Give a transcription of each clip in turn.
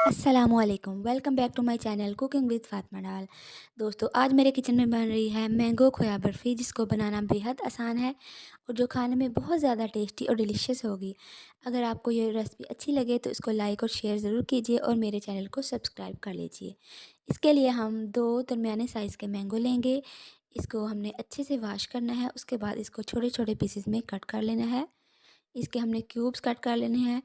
अस्सलामु अलैकुम, welcome back to my channel cooking with Fatima Dal. दोस्तों, आज मेरे किचन में बन रही है मैंगो खोया बर्फ़ी, जिसको बनाना बेहद आसान है और जो खाने में बहुत ज़्यादा टेस्टी और डिलीशियस होगी। अगर आपको ये रेसिपी अच्छी लगे तो इसको लाइक और शेयर ज़रूर कीजिए और मेरे चैनल को सब्सक्राइब कर लीजिए। इसके लिए हम 2 दरमियाने साइज़ के मैंगो लेंगे। इसको हमने अच्छे से वॉश करना है, उसके बाद इसको छोटे-छोटे पीसेस में कट कर लेना है। इसके हमने क्यूब्स कट कर लेने हैं।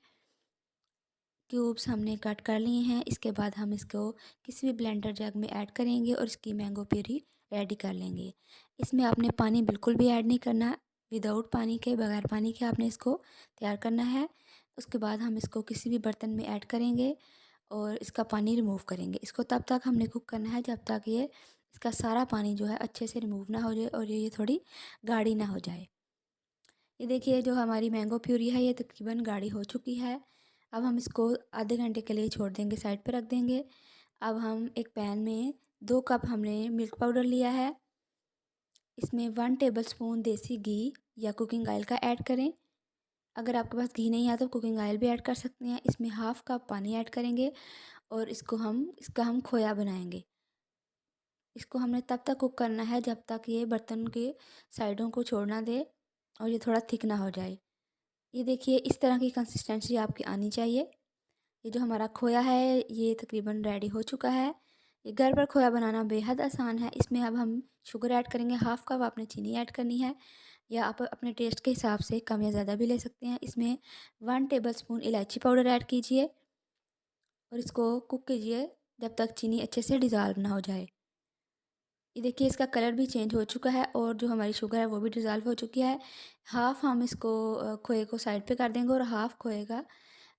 क्यूब्स हमने कट कर लिए हैं। इसके बाद हम इसको किसी भी ब्लेंडर जग में ऐड करेंगे और इसकी मैंगो प्यूरी रेडी कर लेंगे। इसमें आपने पानी बिल्कुल भी ऐड नहीं करना, विदाउट पानी के, बगैर पानी के आपने इसको तैयार करना है। उसके बाद हम इसको किसी भी बर्तन में ऐड करेंगे और इसका पानी रिमूव करेंगे। इसको तब तक हमने कुक करना है जब तक ये इसका सारा पानी जो है अच्छे से रिमूव ना हो जाए और ये थोड़ी गाढ़ी ना हो जाए। ये देखिए, जो हमारी मैंगो प्यूरी है ये तकरीबन गाढ़ी हो चुकी है। अब हम इसको आधे घंटे के लिए छोड़ देंगे, साइड पे रख देंगे। अब हम एक पैन में 2 कप हमने मिल्क पाउडर लिया है। इसमें 1 टेबलस्पून देसी घी या कुकिंग ऑयल का ऐड करें। अगर आपके पास घी नहीं है तो कुकिंग ऑयल भी ऐड कर सकते हैं। इसमें हाफ़ कप पानी ऐड करेंगे और इसका हम खोया बनाएंगे। इसको हमने तब तक कुक करना है जब तक ये बर्तन के साइडों को छोड़ ना दे और ये थोड़ा थिक ना हो जाए। ये देखिए, इस तरह की कंसिस्टेंसी आपकी आनी चाहिए। ये जो हमारा खोया है ये तकरीबन रेडी हो चुका है। ये घर पर खोया बनाना बेहद आसान है। इसमें अब हम शुगर ऐड करेंगे। हाफ़ कप आपने चीनी ऐड करनी है या आप अपने टेस्ट के हिसाब से कम या ज़्यादा भी ले सकते हैं। इसमें 1 टेबलस्पून इलायची पाउडर ऐड कीजिए और इसको कुक कीजिए जब तक चीनी अच्छे से डिज़ोल्व ना हो जाए। ये देखिए, इसका कलर भी चेंज हो चुका है और जो हमारी शुगर है वो भी डिज़ोल्व हो चुकी है। हाफ़ हम इसको खोए को साइड पे कर देंगे और हाफ़ खोए का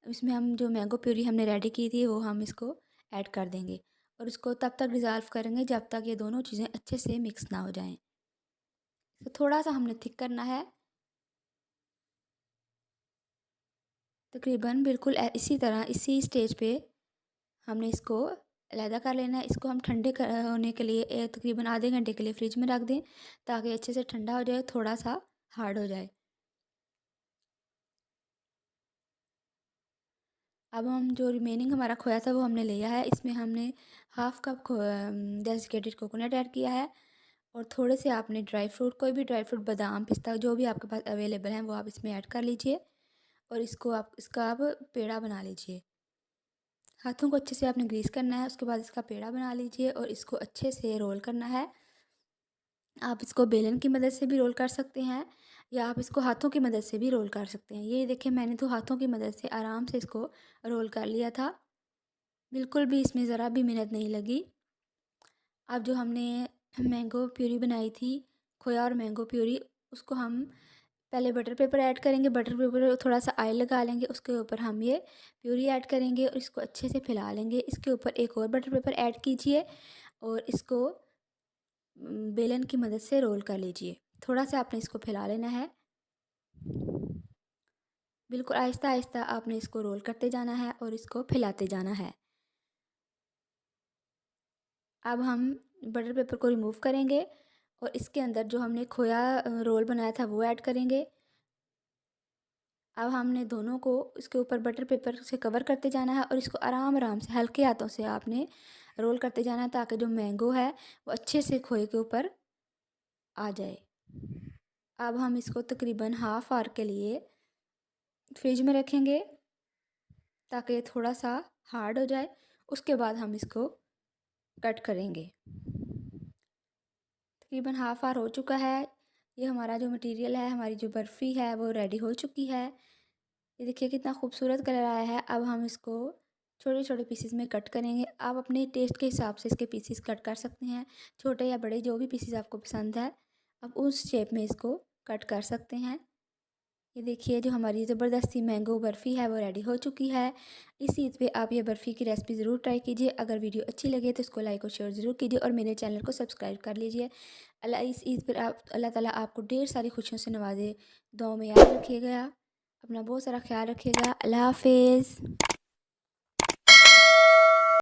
इसमें हम जो मैंगो प्यूरी हमने रेडी की थी वो हम इसको ऐड कर देंगे और इसको तब तक डिज़ोल्व करेंगे जब तक ये दोनों चीज़ें अच्छे से मिक्स ना हो जाएं। तो थोड़ा सा हमने थिक करना है, तकरीबन बिल्कुल इसी तरह इसी स्टेज पे हमने इसको अलहदा कर लेना है। इसको हम ठंडे होने के लिए तकरीबन आधे घंटे के लिए फ्रिज में रख दें ताकि अच्छे से ठंडा हो जाए, थोड़ा सा हार्ड हो जाए। अब हम जो रिमेनिंग हमारा खोया था वो हमने लिया है। इसमें हमने half cup desiccated coconut add किया है और थोड़े से आपने ड्राई फ्रूट, कोई भी ड्राई फ्रूट, बादाम, पिस्ता, जो भी आपके पास अवेलेबल हैं वो आप इसमें ऐड कर लीजिए और इसका आप पेड़ा बना लीजिए। हाथों को अच्छे से आपने ग्रीस करना है, उसके बाद इसका पेड़ा बना लीजिए और इसको अच्छे से रोल करना है। आप इसको बेलन की मदद से भी रोल कर सकते हैं या आप इसको हाथों की मदद से भी रोल कर सकते हैं। ये देखिए, मैंने तो हाथों की मदद से आराम से इसको रोल कर लिया था। बिल्कुल भी इसमें ज़रा भी मेहनत नहीं लगी। अब जो हमने मैंगो प्यूरी बनाई थी, खोया और मैंगो प्यूरी, उसको हम पहले बटर पेपर ऐड करेंगे। बटर पेपर थोड़ा सा ऑयल लगा लेंगे, उसके ऊपर हम ये प्यूरी ऐड करेंगे और इसको अच्छे से फैला लेंगे। इसके ऊपर एक और बटर पेपर ऐड कीजिए और इसको बेलन की मदद से रोल कर लीजिए। थोड़ा सा आपने इसको फैला लेना है। बिल्कुल आहिस्ता आहिस्ता आपने इसको रोल करते जाना है और इसको फैलाते जाना है। अब हम बटर पेपर को रिमूव करेंगे और इसके अंदर जो हमने खोया रोल बनाया था वो ऐड करेंगे। अब हमने दोनों को इसके ऊपर बटर पेपर से कवर करते जाना है और इसको आराम आराम से हल्के हाथों से आपने रोल करते जाना है ताकि जो मैंगो है वो अच्छे से खोए के ऊपर आ जाए। अब हम इसको तकरीबन हाफ़ आवर के लिए फ्रिज में रखेंगे ताकि ये थोड़ा सा हार्ड हो जाए। उसके बाद हम इसको कट करेंगे। तकरीबन हाफ़ आवर हो चुका है। ये हमारा जो मटेरियल है, हमारी जो बर्फ़ी है वो रेडी हो चुकी है। ये देखिए कितना खूबसूरत कलर आया है। अब हम इसको छोटे छोटे पीसेस में कट करेंगे। आप अपने टेस्ट के हिसाब से इसके पीसेस कट कर सकते हैं, छोटे या बड़े, जो भी पीसेस आपको पसंद है आप उस शेप में इसको कट कर सकते हैं। ये देखिए, जो हमारी ज़बरदस्ती मैंगो बर्फ़ी है वो रेडी हो चुकी है। इस ईद पे आप ये बर्फ़ी की रेसिपी ज़रूर ट्राई कीजिए। अगर वीडियो अच्छी लगे तो इसको लाइक और शेयर ज़रूर कीजिए और मेरे चैनल को सब्सक्राइब कर लीजिए। इस ईद पर अल्लाह ताला आपको ढेर सारी खुशियों से नवाजे। दुआओं में याद रखिएगा, अपना बहुत सारा ख्याल रखिएगा। अल्लाह हाफ़िज़।